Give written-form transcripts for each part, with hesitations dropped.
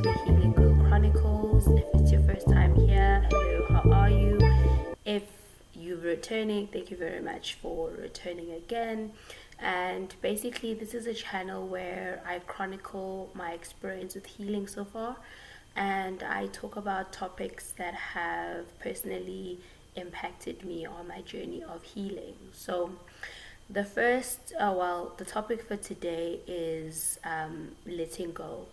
the Healing Girl Chronicles. If it's your first time here, hello, how are you? If you're returning, thank you very much for returning again. And basically, this is a channel where I chronicle my experience with healing so far, and I talk about topics that have personally impacted me on my journey of healing. So, the topic for today is letting go.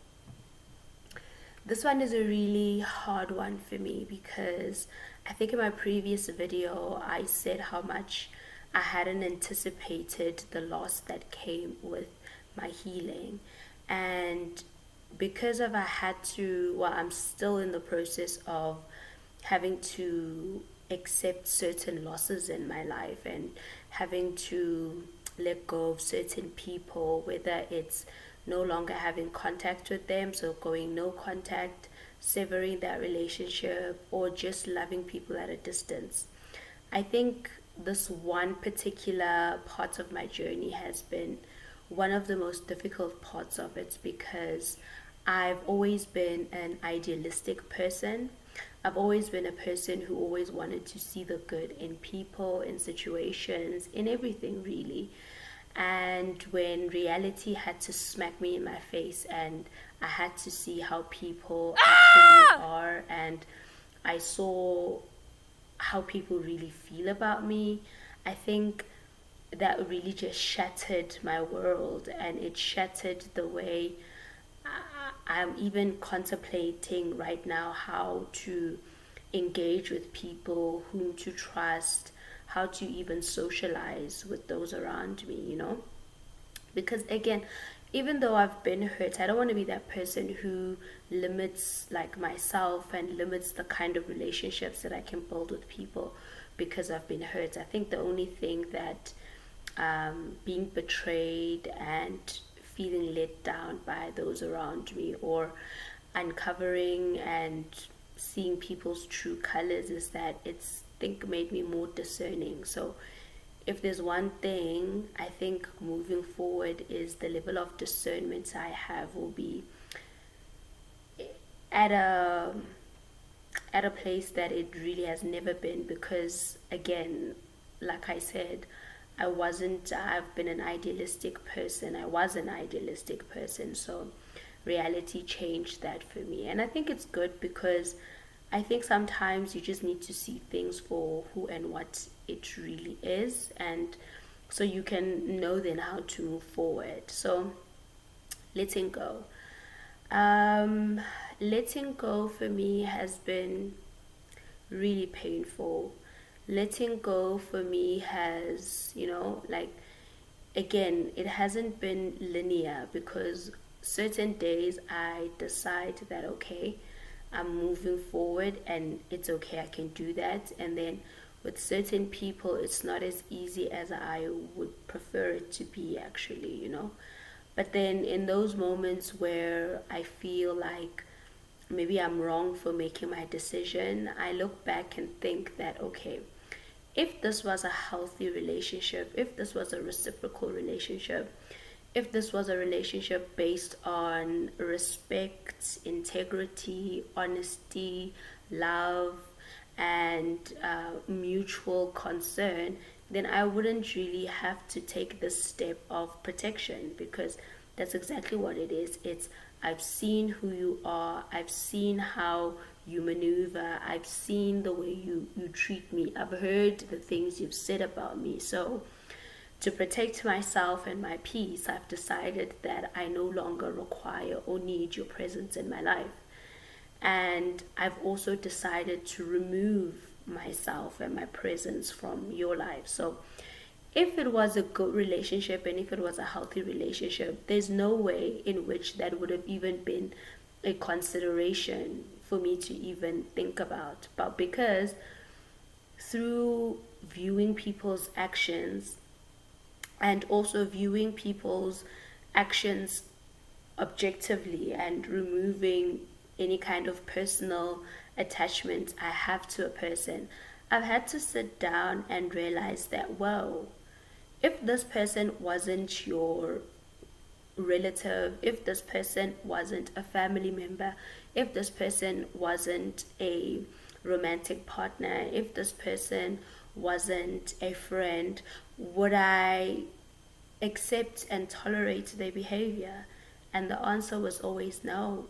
This one is a really hard one for me because I think in my previous video I said how much I hadn't anticipated the loss that came with my healing. And because of I'm still in the process of having to accept certain losses in my life and having to let go of certain people, whether it's no longer having contact with them, so going no contact, severing that relationship, or just loving people at a distance. I think this one particular part of my journey has been one of the most difficult parts of it because I've always been an idealistic person. I've always been a person who always wanted to see the good in people, in situations, in everything really. And when reality had to smack me in my face and I had to see how people actually are, and I saw how people really feel about me, I think that really just shattered my world, and it shattered the way I'm even contemplating right now how to engage with people, whom to trust, how to even socialize with those around me. Because again, even though I've been hurt, I don't want to be that person who limits like myself and limits the kind of relationships that I can build with people because I've been hurt. I think the only thing that being betrayed and feeling let down by those around me, or uncovering and seeing people's true colors, is that it's think made me more discerning. So if there's one thing I think moving forward is the level of discernment I have will be at a place that it really has never been, because again, like I said, I've been an idealistic person. I was an idealistic person. So reality changed that for me. And I think it's good because I think sometimes you just need to see things for who and what it really is. And so you can know then how to move forward. So letting go. Letting go for me has been really painful. Letting go for me has, again, it hasn't been linear, because certain days I decide that, okay, I'm moving forward and it's okay, I can do that. And then with certain people, it's not as easy as I would prefer it to be, actually. But then in those moments where I feel like maybe I'm wrong for making my decision, I look back and think that, okay, if this was a healthy relationship, if this was a reciprocal relationship, if this was a relationship based on respect, integrity, honesty, love, and mutual concern, then I wouldn't really have to take this step of protection, because that's exactly what it is. I've seen who you are, I've seen how you maneuver, I've seen the way you treat me, I've heard the things you've said about me. So to protect myself and my peace, I've decided that I no longer require or need your presence in my life. And I've also decided to remove myself and my presence from your life. So if it was a good relationship and if it was a healthy relationship, there's no way in which that would have even been a consideration for me to even think about. But because through viewing people's actions, and also viewing people's actions objectively and removing any kind of personal attachment I have to a person, I've had to sit down and realize that, whoa, if this person wasn't your relative, if this person wasn't a family member, if this person wasn't a romantic partner, if this person wasn't a friend, would I accept and tolerate their behavior? And the answer was always no.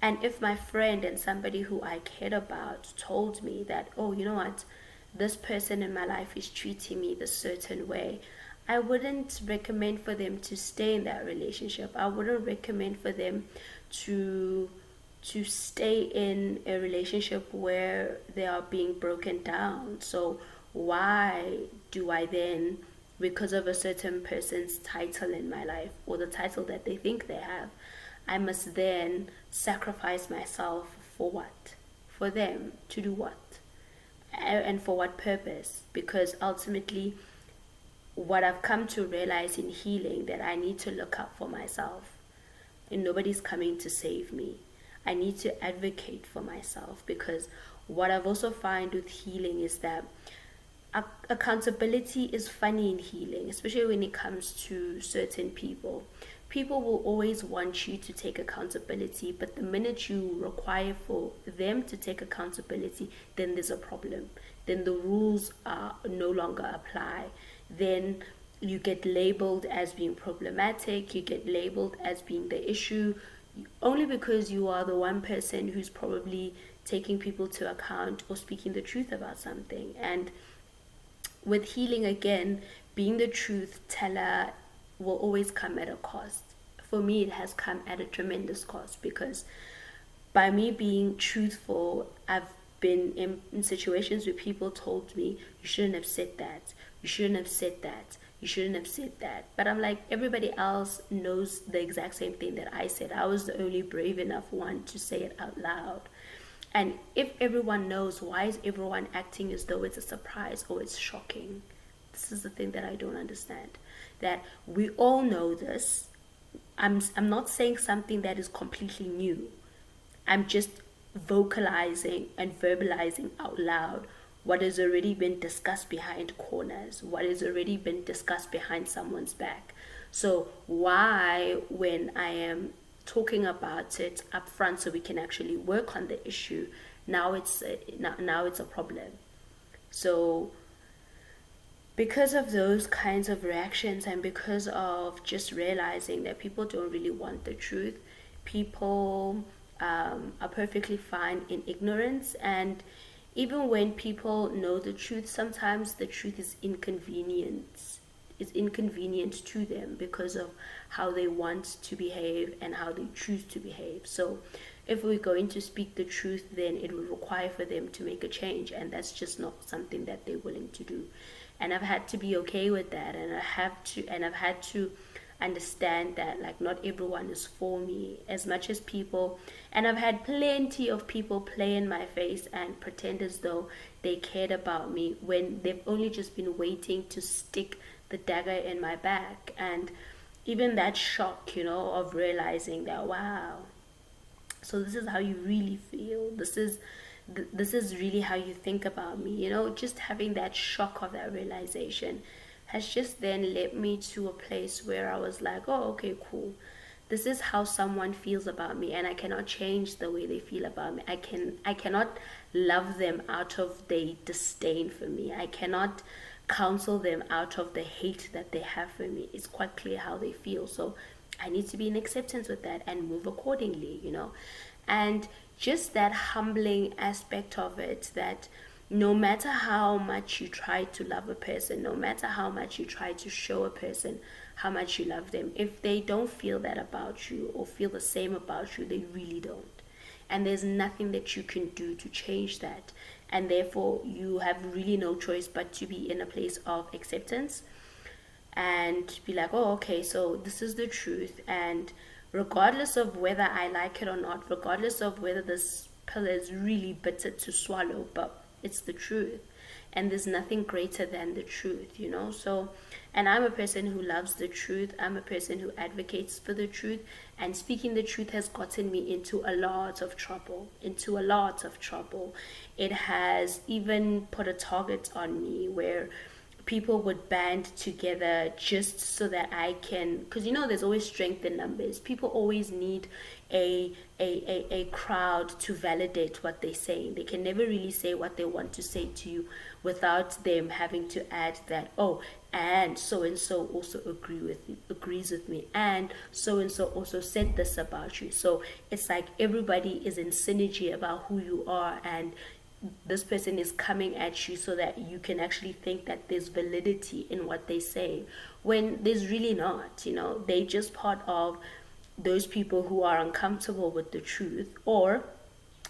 And if my friend and somebody who I cared about told me that, oh, you know what, this person in my life is treating me this certain way, I wouldn't recommend for them to stay in that relationship. I wouldn't recommend for them to stay in a relationship where they are being broken down. So why do I then, because of a certain person's title in my life or the title that they think they have, I must then sacrifice myself for what? For them to do what? And for what purpose? Because ultimately, what I've come to realize in healing, that I need to look out for myself, and nobody's coming to save me. I need to advocate for myself, because what I've also found with healing is that accountability is funny in healing, especially when it comes to certain people. People will always want you to take accountability, but the minute you require for them to take accountability, then there's a problem. Then the rules are no longer apply. Then you get labeled as being problematic, you get labeled as being the issue, only because you are the one person who's probably taking people to account or speaking the truth about something. And with healing, again, being the truth teller will always come at a cost. For me, it has come at a tremendous cost, because by me being truthful, I've been in situations where people told me, you shouldn't have said that, you shouldn't have said that, you shouldn't have said that. But I'm like, everybody else knows the exact same thing that I said. I was the only brave enough one to say it out loud. And if everyone knows, why is everyone acting as though it's a surprise or it's shocking? This is the thing that I don't understand. That we all know this. I'm not saying something that is completely new. I'm just vocalizing and verbalizing out loud what has already been discussed behind corners, what has already been discussed behind someone's back. So why, when I am talking about it up front so we can actually work on the issue, now it's a problem? So because of those kinds of reactions, and because of just realizing that people don't really want the truth, people are perfectly fine in ignorance. And even when people know the truth, sometimes the truth is inconvenient to them because of how they want to behave and how they choose to behave. So if we're going to speak the truth, then it will require for them to make a change, and that's just not something that they're willing to do. And I've had to be okay with that, and I've had to understand that, like, not everyone is for me. As much as people, and I've had plenty of people play in my face and pretend as though they cared about me when they've only just been waiting to stick the dagger in my back. And even that shock, of realizing that, wow, so this is how you really feel, this is really how you think about me, just having that shock of that realization has just then led me to a place where I was like, oh, okay, cool. This is how someone feels about me, and I cannot change the way they feel about me. I cannot love them out of their disdain for me. I cannot counsel them out of the hate that they have for me. It's quite clear how they feel. So I need to be in acceptance with that and move accordingly, And just that humbling aspect of it, that no matter how much you try to love a person, no matter how much you try to show a person how much you love them, if they don't feel that about you or feel the same about you, they really don't. And there's nothing that you can do to change that. And therefore, you have really no choice but to be in a place of acceptance and be like, oh, okay, so this is the truth. And regardless of whether I like it or not, regardless of whether this pill is really bitter to swallow, but it's the truth. And there's nothing greater than the truth, So, and I'm a person who loves the truth. I'm a person who advocates for the truth. And speaking the truth has gotten me into a lot of trouble, It has even put a target on me where people would band together just so that I can, because there's always strength in numbers. People always need a crowd to validate what they're saying. They can never really say what they want to say to you without them having to add that, oh, and so also agrees with me, and so also said this about you. So it's like everybody is in synergy about who you are, and this person is coming at you so that you can actually think that there's validity in what they say, when there's really not. They just part of those people who are uncomfortable with the truth, or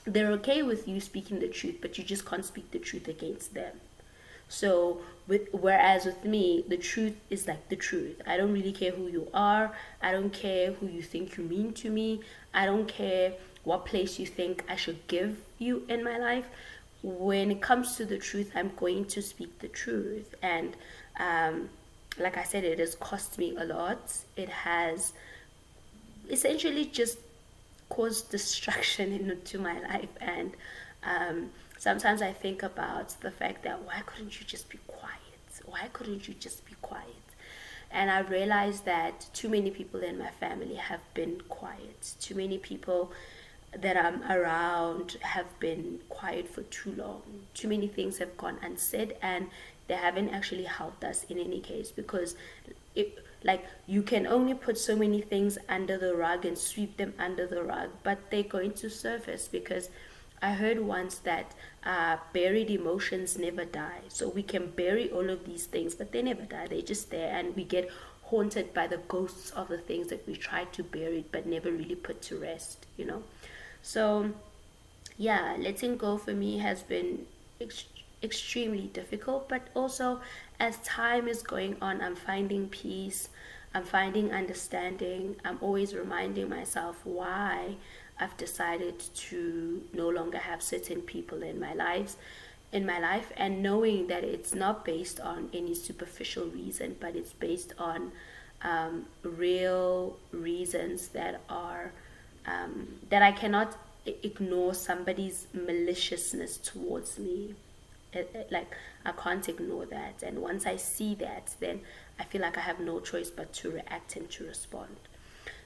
they're okay with you speaking the truth, but you just can't speak the truth against them. So whereas with me, the truth is like the truth. I don't really care who you are. I don't care who you think you mean to me. I don't care what place you think I should give you in my life. When it comes to the truth, I'm going to speak the truth. And like I said, it has cost me a lot. It has essentially just caused destruction into my life. And sometimes I think about the fact that, why couldn't you just be quiet? Why couldn't you just be quiet? And I realized that too many people in my family have been quiet. Too many people that I'm around have been quiet for too long. Too many things have gone unsaid, and they haven't actually helped us in any case, because you can only put so many things under the rug and sweep them under the rug, but they're going to surface. Because I heard once that buried emotions never die. So we can bury all of these things, but they never die. They're just there, and we get haunted by the ghosts of the things that we tried to bury but never really put to rest. So yeah, letting go for me has been extremely difficult, but also as time is going on, I'm finding peace, I'm finding understanding. I'm always reminding myself why I've decided to no longer have certain people in my life, and knowing that it's not based on any superficial reason, but it's based on real reasons that are that I cannot ignore somebody's maliciousness towards me. Like, I can't ignore that, and once I see that, then I feel like I have no choice but to react and to respond.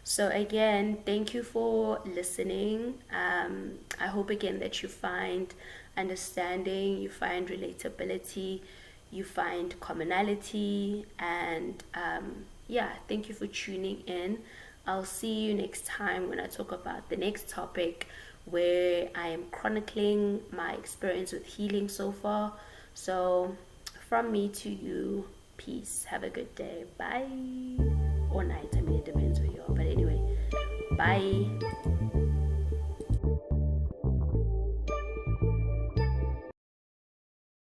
So again, thank you for listening. I hope again that you find understanding, you find relatability, you find commonality, and yeah, thank you for tuning in. I'll see you next time when I talk about the next topic, where I am chronicling my experience with healing so far. So from me to you, peace. Have a good day. Bye. Or night. I mean, it depends where you are. But anyway, bye.